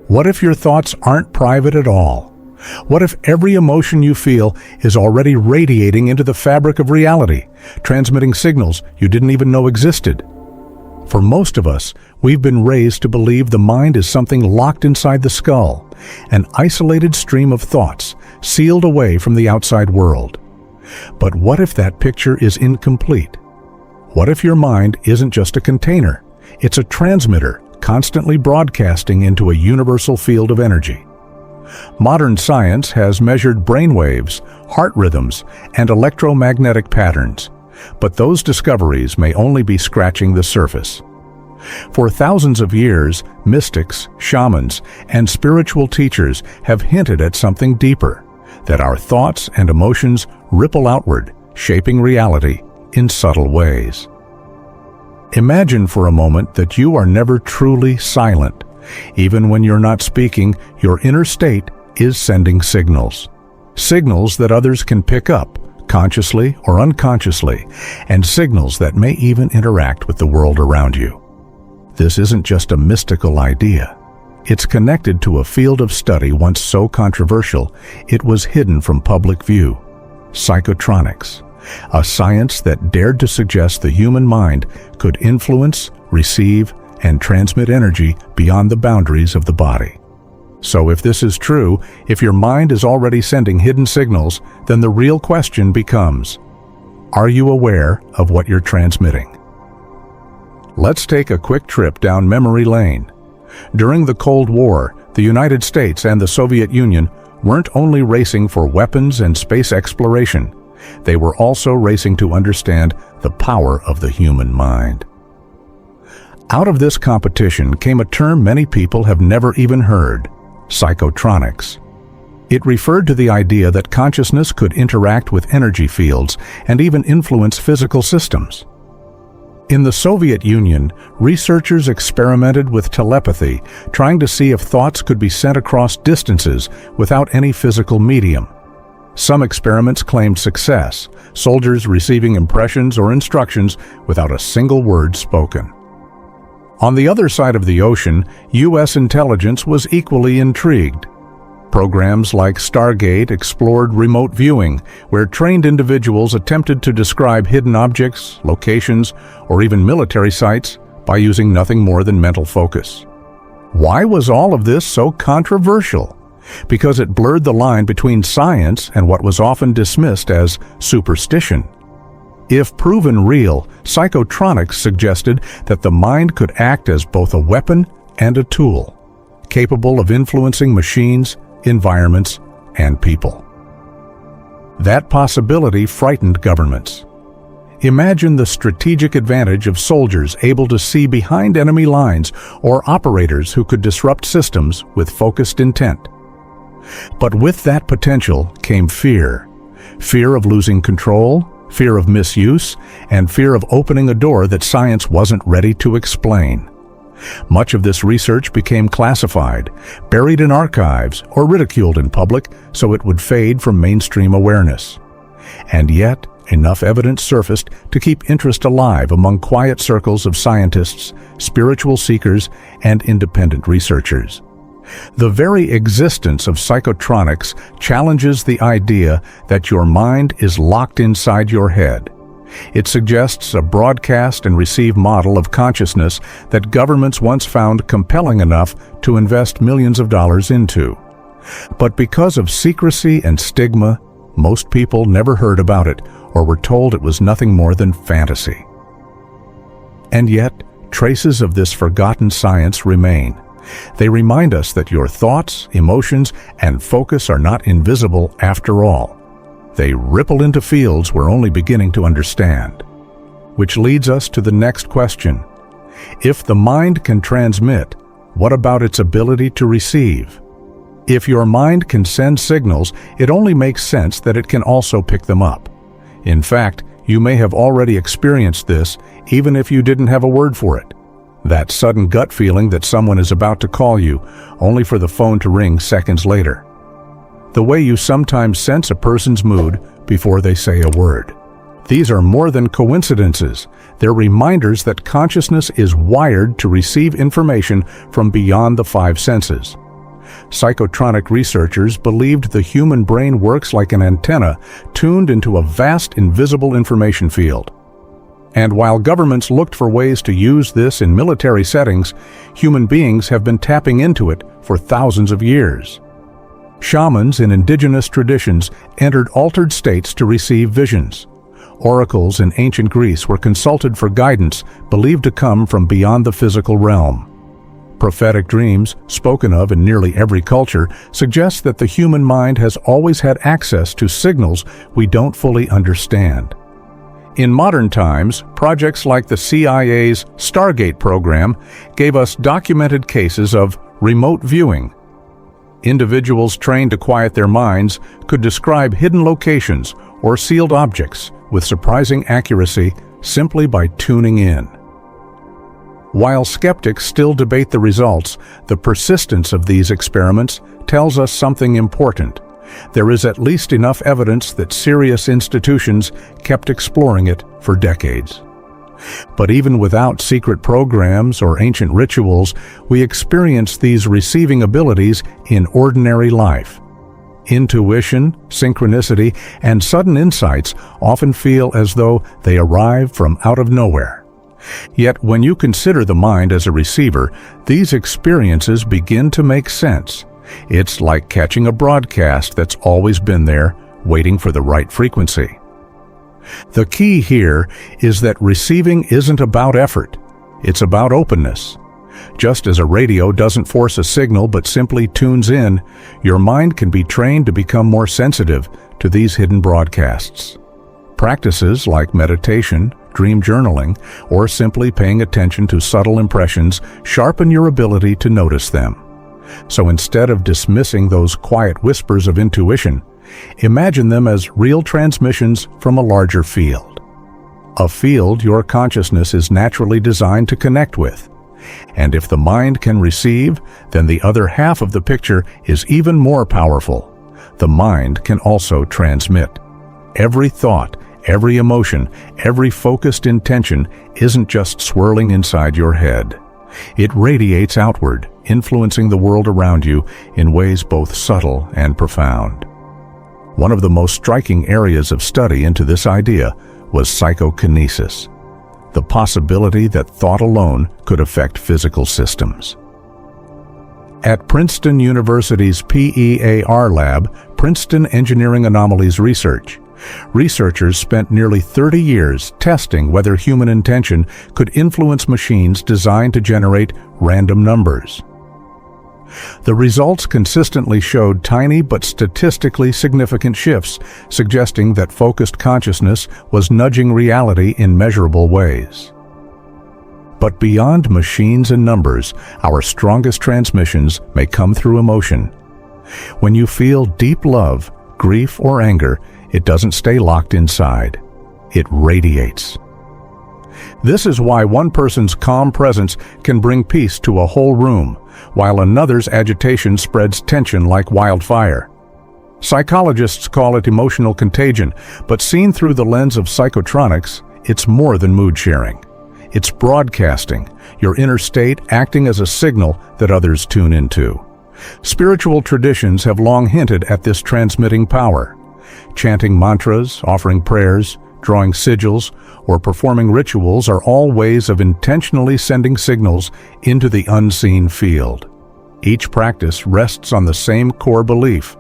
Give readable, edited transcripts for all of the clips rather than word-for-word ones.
What if your thoughts aren't private at all? What if every emotion you feel is already radiating into the fabric of reality, transmitting signals you didn't even know existed? For most of us, we've been raised to believe the mind is something locked inside the skull, an isolated stream of thoughts, sealed away from the outside world. But what if that picture is incomplete? What if your mind isn't just a container? It's a transmitter, constantly broadcasting into a universal field of energy. Modern science has measured brainwaves, heart rhythms, and electromagnetic patterns, but those discoveries may only be scratching the surface. For thousands of years, mystics, shamans, and spiritual teachers have hinted at something deeper, that our thoughts and emotions ripple outward, shaping reality in subtle ways. Imagine for a moment that you are never truly silent. Even when you're not speaking, your inner state is sending signals. Signals that others can pick up, consciously or unconsciously, and signals that may even interact with the world around you. This isn't just a mystical idea. It's connected to a field of study once so controversial it was hidden from public view: psychotronics. A science that dared to suggest the human mind could influence, receive, and transmit energy beyond the boundaries of the body. So if this is true, if your mind is already sending hidden signals, then the real question becomes, are you aware of what you're transmitting? Let's take a quick trip down memory lane. During the Cold War, the United States and the Soviet Union weren't only racing for weapons and space exploration, they were also racing to understand the power of the human mind. Out of this competition came a term many people have never even heard: psychotronics. It referred to the idea that consciousness could interact with energy fields and even influence physical systems. In the Soviet Union, researchers experimented with telepathy, trying to see if thoughts could be sent across distances without any physical medium. Some experiments claimed success, soldiers receiving impressions or instructions without a single word spoken. On the other side of the ocean, U.S. intelligence was equally intrigued. Programs like Stargate explored remote viewing, where trained individuals attempted to describe hidden objects, locations, or even military sites by using nothing more than mental focus. Why was all of this so controversial? Because it blurred the line between science and what was often dismissed as superstition. If proven real, psychotronics suggested that the mind could act as both a weapon and a tool, capable of influencing machines, environments, and people. That possibility frightened governments. Imagine the strategic advantage of soldiers able to see behind enemy lines or operators who could disrupt systems with focused intent. But with that potential came fear. Fear of losing control, fear of misuse, and fear of opening a door that science wasn't ready to explain. Much of this research became classified, buried in archives, or ridiculed in public so it would fade from mainstream awareness. And yet, enough evidence surfaced to keep interest alive among quiet circles of scientists, spiritual seekers, and independent researchers. The very existence of psychotronics challenges the idea that your mind is locked inside your head. It suggests a broadcast and receive model of consciousness that governments once found compelling enough to invest millions of dollars into. But because of secrecy and stigma, most people never heard about it or were told it was nothing more than fantasy. And yet, traces of this forgotten science remain. They remind us that your thoughts, emotions, and focus are not invisible after all. They ripple into fields we're only beginning to understand. Which leads us to the next question. If the mind can transmit, what about its ability to receive? If your mind can send signals, it only makes sense that it can also pick them up. In fact, you may have already experienced this even if you didn't have a word for it. That sudden gut feeling that someone is about to call you, only for the phone to ring seconds later. The way you sometimes sense a person's mood before they say a word. These are more than coincidences. They're reminders that consciousness is wired to receive information from beyond the five senses. Psychotronic researchers believed the human brain works like an antenna tuned into a vast invisible information field. And while governments looked for ways to use this in military settings, human beings have been tapping into it for thousands of years. Shamans in indigenous traditions entered altered states to receive visions. Oracles in ancient Greece were consulted for guidance believed to come from beyond the physical realm. Prophetic dreams, spoken of in nearly every culture, suggest that the human mind has always had access to signals we don't fully understand. In modern times, projects like the CIA's Stargate program gave us documented cases of remote viewing. Individuals trained to quiet their minds could describe hidden locations or sealed objects with surprising accuracy simply by tuning in. While skeptics still debate the results, the persistence of these experiments tells us something important. There is at least enough evidence that serious institutions kept exploring it for decades. But even without secret programs or ancient rituals, we experience these receiving abilities in ordinary life. Intuition, synchronicity, and sudden insights often feel as though they arrive from out of nowhere. Yet when you consider the mind as a receiver, these experiences begin to make sense. It's like catching a broadcast that's always been there, waiting for the right frequency. The key here is that receiving isn't about effort, it's about openness. Just as a radio doesn't force a signal but simply tunes in, your mind can be trained to become more sensitive to these hidden broadcasts. Practices like meditation, dream journaling, or simply paying attention to subtle impressions sharpen your ability to notice them. So instead of dismissing those quiet whispers of intuition, imagine them as real transmissions from a larger field. A field your consciousness is naturally designed to connect with. And if the mind can receive, then the other half of the picture is even more powerful. The mind can also transmit. Every thought, every emotion, every focused intention isn't just swirling inside your head. It radiates outward, influencing the world around you in ways both subtle and profound. One of the most striking areas of study into this idea was psychokinesis, the possibility that thought alone could affect physical systems. At Princeton University's PEAR lab, Princeton Engineering Anomalies Research, researchers spent nearly 30 years testing whether human intention could influence machines designed to generate random numbers. The results consistently showed tiny but statistically significant shifts, suggesting that focused consciousness was nudging reality in measurable ways. But beyond machines and numbers, our strongest transmissions may come through emotion. When you feel deep love, grief, or anger, it doesn't stay locked inside. It radiates. This is why one person's calm presence can bring peace to a whole room, while another's agitation spreads tension like wildfire. Psychologists call it emotional contagion, but seen through the lens of psychotronics, it's more than mood sharing. It's broadcasting, your inner state acting as a signal that others tune into. Spiritual traditions have long hinted at this transmitting power. Chanting mantras, offering prayers, drawing sigils, or performing rituals are all ways of intentionally sending signals into the unseen field. Each practice rests on the same core belief.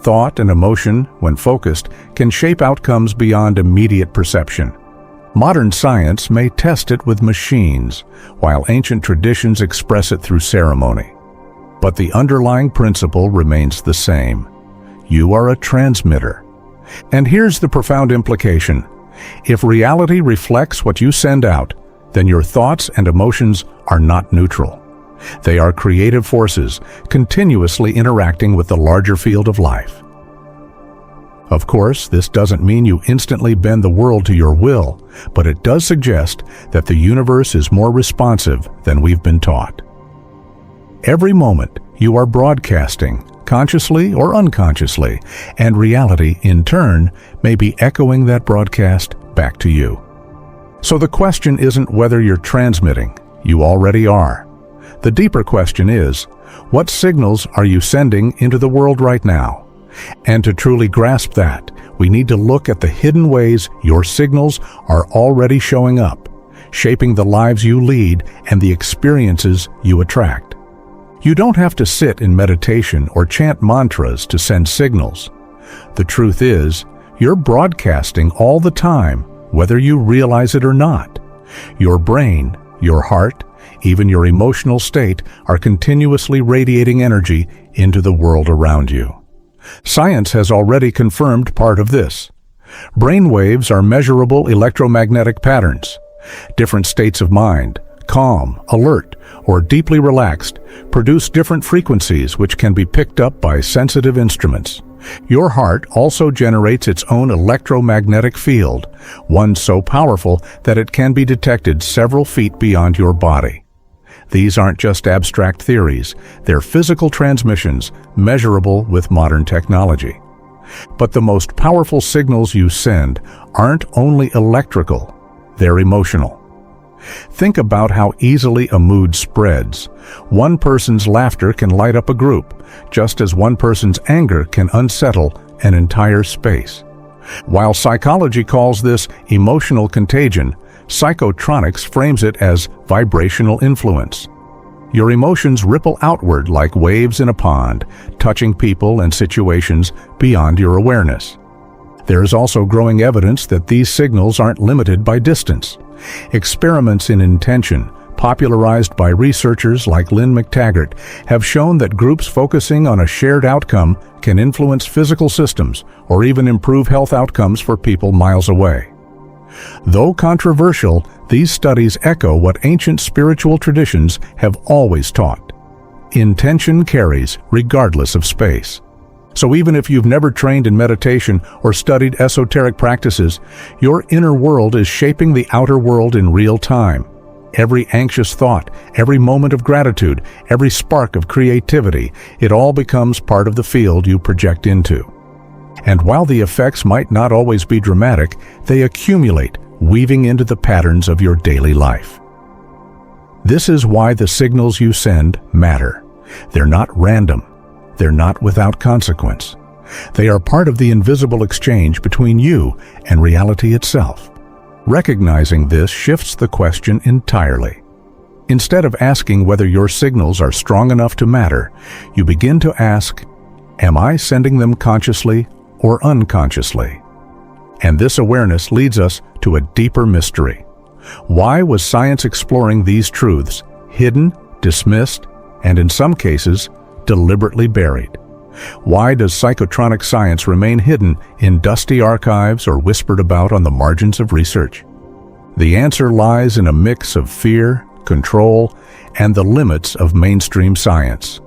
Thought and emotion, when focused, can shape outcomes beyond immediate perception. Modern science may test it with machines, while ancient traditions express it through ceremony. But the underlying principle remains the same. You are a transmitter. And here's the profound implication. If reality reflects what you send out, then your thoughts and emotions are not neutral. They are creative forces, continuously interacting with the larger field of life. Of course, this doesn't mean you instantly bend the world to your will, but it does suggest that the universe is more responsive than we've been taught. Every moment, you are broadcasting, consciously or unconsciously, and reality, in turn, may be echoing that broadcast back to you. So the question isn't whether you're transmitting. You already are. The deeper question is, what signals are you sending into the world right now? And to truly grasp that, we need to look at the hidden ways your signals are already showing up, shaping the lives you lead and the experiences you attract. You don't have to sit in meditation or chant mantras to send signals. The truth is, you're broadcasting all the time, whether you realize it or not. Your brain, your heart, even your emotional state are continuously radiating energy into the world around you. Science has already confirmed part of this. Brain waves are measurable electromagnetic patterns. Different states of mind, calm, alert, or deeply relaxed, produce different frequencies which can be picked up by sensitive instruments. Your heart also generates its own electromagnetic field, one so powerful that it can be detected several feet beyond your body. These aren't just abstract theories, they're physical transmissions, measurable with modern technology. But the most powerful signals you send aren't only electrical, they're emotional. Think about how easily a mood spreads. One person's laughter can light up a group, just as one person's anger can unsettle an entire space. While psychology calls this emotional contagion, Psychotronics frames it as vibrational influence. Your emotions ripple outward like waves in a pond, touching people and situations beyond your awareness. There is also growing evidence that these signals aren't limited by distance. Experiments in intention, popularized by researchers like Lynn McTaggart, have shown that groups focusing on a shared outcome can influence physical systems or even improve health outcomes for people miles away. Though controversial, these studies echo what ancient spiritual traditions have always taught. Intention carries regardless of space. So even if you've never trained in meditation or studied esoteric practices, your inner world is shaping the outer world in real time. Every anxious thought, every moment of gratitude, every spark of creativity, it all becomes part of the field you project into. And while the effects might not always be dramatic, they accumulate, weaving into the patterns of your daily life. This is why the signals you send matter. They're not random. They're not without consequence. They are part of the invisible exchange between you and reality itself. Recognizing this shifts the question entirely. Instead of asking whether your signals are strong enough to matter, you begin to ask, am I sending them consciously or unconsciously? And this awareness leads us to a deeper mystery. Why was science exploring these truths, hidden, dismissed, and in some cases, deliberately buried? Why does psychotronic science remain hidden in dusty archives or whispered about on the margins of research? The answer lies in a mix of fear, control, and the limits of mainstream science.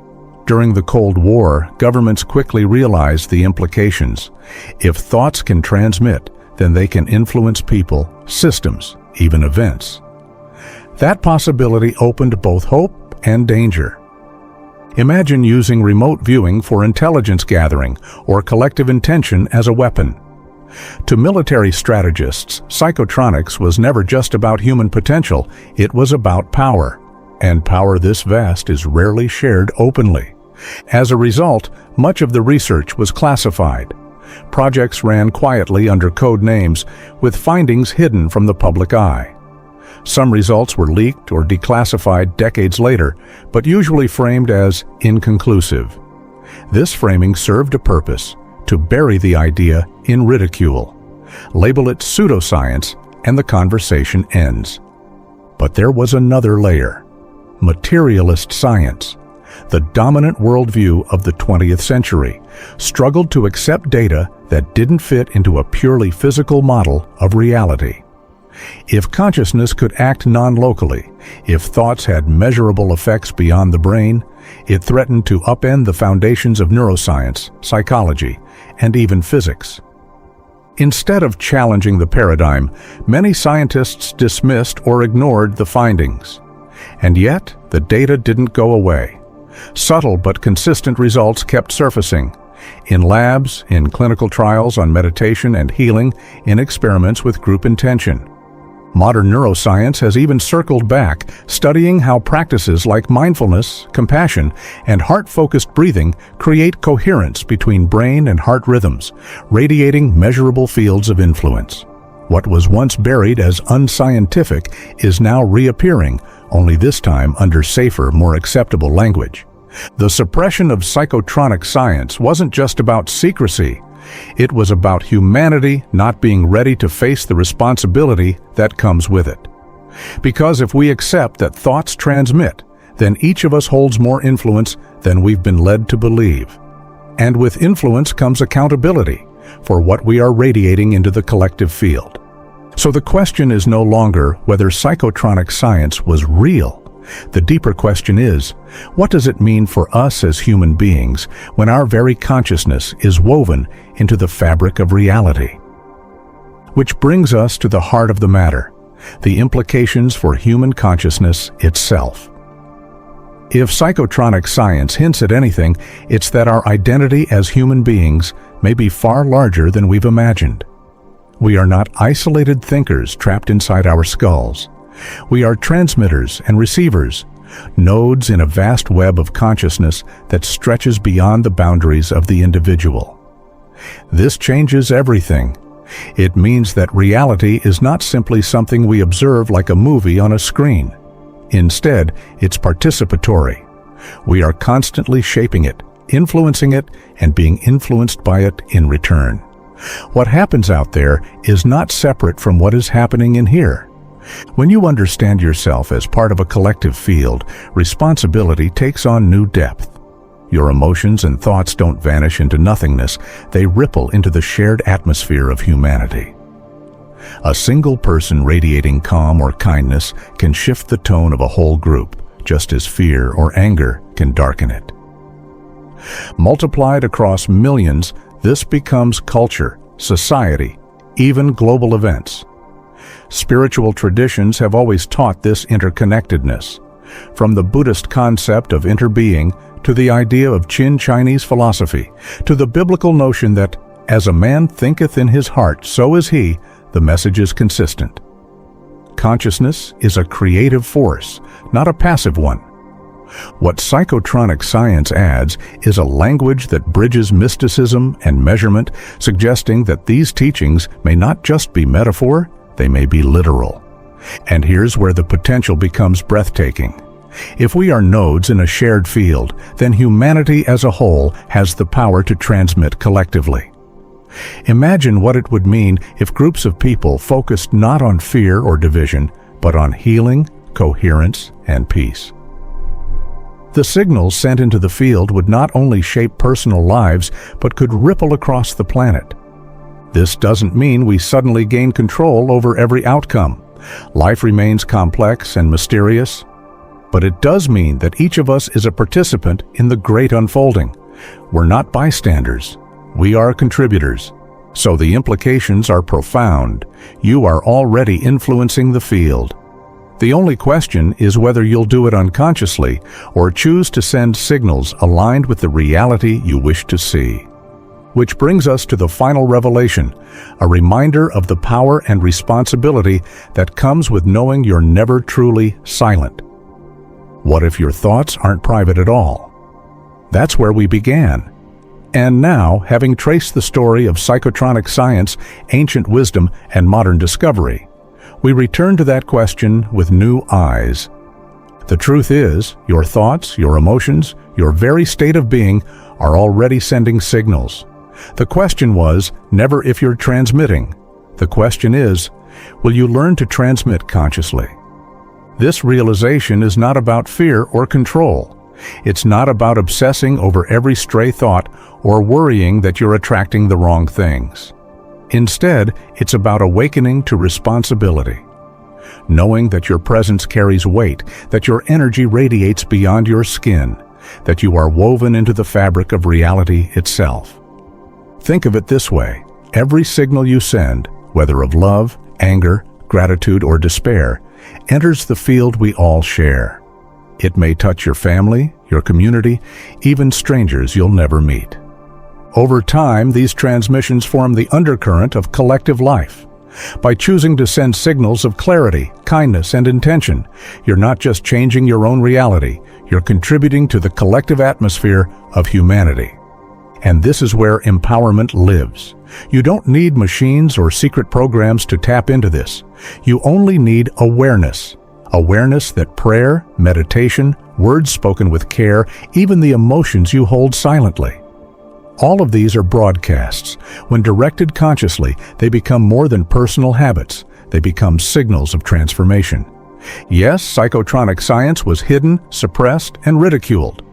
During the Cold War, governments quickly realized the implications. If thoughts can transmit, then they can influence people, systems, even events. That possibility opened both hope and danger. Imagine using remote viewing for intelligence gathering or collective intention as a weapon. To military strategists, psychotronics was never just about human potential, it was about power. And power this vast is rarely shared openly. As a result, much of the research was classified. Projects ran quietly under code names, with findings hidden from the public eye. Some results were leaked or declassified decades later, but usually framed as inconclusive. This framing served a purpose: to bury the idea in ridicule. Label it pseudoscience, and the conversation ends. But there was another layer: materialist science. The dominant worldview of the 20th century struggled to accept data that didn't fit into a purely physical model of reality. If consciousness could act non-locally, if thoughts had measurable effects beyond the brain, it threatened to upend the foundations of neuroscience, psychology, and even physics. Instead of challenging the paradigm, many scientists dismissed or ignored the findings. And yet, the data didn't go away. Subtle but consistent results kept surfacing. In labs, in clinical trials on meditation and healing, in experiments with group intention. Modern neuroscience has even circled back, studying how practices like mindfulness, compassion, and heart-focused breathing create coherence between brain and heart rhythms, radiating measurable fields of influence. What was once buried as unscientific is now reappearing, only this time under safer, more acceptable language. The suppression of psychotronic science wasn't just about secrecy. It was about humanity not being ready to face the responsibility that comes with it. Because if we accept that thoughts transmit, then each of us holds more influence than we've been led to believe. And with influence comes accountability for what we are radiating into the collective field. So the question is no longer whether psychotronic science was real. The deeper question is, what does it mean for us as human beings when our very consciousness is woven into the fabric of reality? Which brings us to the heart of the matter, the implications for human consciousness itself. If psychotronic science hints at anything, it's that our identity as human beings may be far larger than we've imagined. We are not isolated thinkers trapped inside our skulls. We are transmitters and receivers, nodes in a vast web of consciousness that stretches beyond the boundaries of the individual. This changes everything. It means that reality is not simply something we observe like a movie on a screen. Instead, it's participatory. We are constantly shaping it, influencing it, and being influenced by it in return. What happens out there is not separate from what is happening in here. When you understand yourself as part of a collective field, responsibility takes on new depth. Your emotions and thoughts don't vanish into nothingness, they ripple into the shared atmosphere of humanity. A single person radiating calm or kindness can shift the tone of a whole group, just as fear or anger can darken it. Multiplied across millions, this becomes culture, society, even global events. Spiritual traditions have always taught this interconnectedness, from the Buddhist concept of interbeing to the idea of Qin Chinese philosophy, to the biblical notion that, as a man thinketh in his heart, so is he. The message is consistent. Consciousness is a creative force, not a passive one. What psychotronic science adds is a language that bridges mysticism and measurement, suggesting that these teachings may not just be metaphor, they may be literal. And here's where the potential becomes breathtaking. If we are nodes in a shared field, then humanity as a whole has the power to transmit collectively. Imagine what it would mean if groups of people focused not on fear or division, but on healing, coherence, and peace. The signals sent into the field would not only shape personal lives, but could ripple across the planet. This doesn't mean we suddenly gain control over every outcome. Life remains complex and mysterious. But it does mean that each of us is a participant in the great unfolding. We're not bystanders. We are contributors. So the implications are profound. You are already influencing the field. The only question is whether you'll do it unconsciously or choose to send signals aligned with the reality you wish to see. Which brings us to the final revelation, a reminder of the power and responsibility that comes with knowing you're never truly silent. What if your thoughts aren't private at all? That's where we began. And now, having traced the story of psychotronic science, ancient wisdom, and modern discovery, we return to that question with new eyes. The truth is, your thoughts, your emotions, your very state of being are already sending signals. The question was never if you're transmitting. The question is, will you learn to transmit consciously? This realization is not about fear or control. It's not about obsessing over every stray thought or worrying that you're attracting the wrong things. Instead, it's about awakening to responsibility. Knowing that your presence carries weight, that your energy radiates beyond your skin, that you are woven into the fabric of reality itself. Think of it this way. Every signal you send, whether of love, anger, gratitude, or despair, enters the field we all share. It may touch your family, your community, even strangers you'll never meet. Over time, these transmissions form the undercurrent of collective life. By choosing to send signals of clarity, kindness, and intention, you're not just changing your own reality, you're contributing to the collective atmosphere of humanity. And this is where empowerment lives. You don't need machines or secret programs to tap into this. You only need awareness. Awareness that prayer, meditation, words spoken with care, even the emotions you hold silently. All of these are broadcasts. When directed consciously, they become more than personal habits. They become signals of transformation. Yes, psychotronic science was hidden, suppressed, and ridiculed.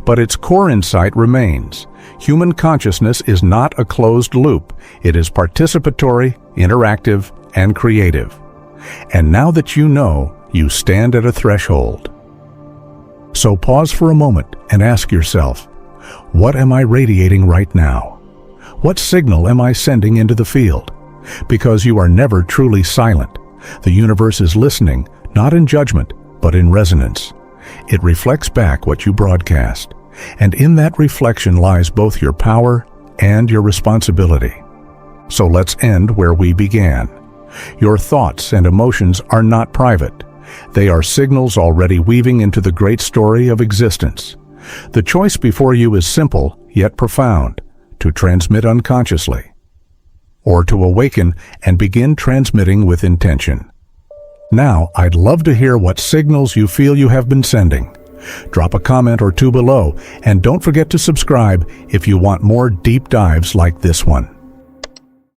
But its core insight remains. Human consciousness is not a closed loop. It is participatory, interactive, and creative. And now that you know, you stand at a threshold. So pause for a moment and ask yourself, what am I radiating right now? What signal am I sending into the field? Because you are never truly silent. The universe is listening, not in judgment, but in resonance. It reflects back what you broadcast, and in that reflection lies both your power and your responsibility. So let's end where we began. Your thoughts and emotions are not private. They are signals already weaving into the great story of existence. The choice before you is simple, yet profound: to transmit unconsciously, or to awaken and begin transmitting with intention. Now, I'd love to hear what signals you feel you have been sending. Drop a comment or two below, and don't forget to subscribe if you want more deep dives like this one.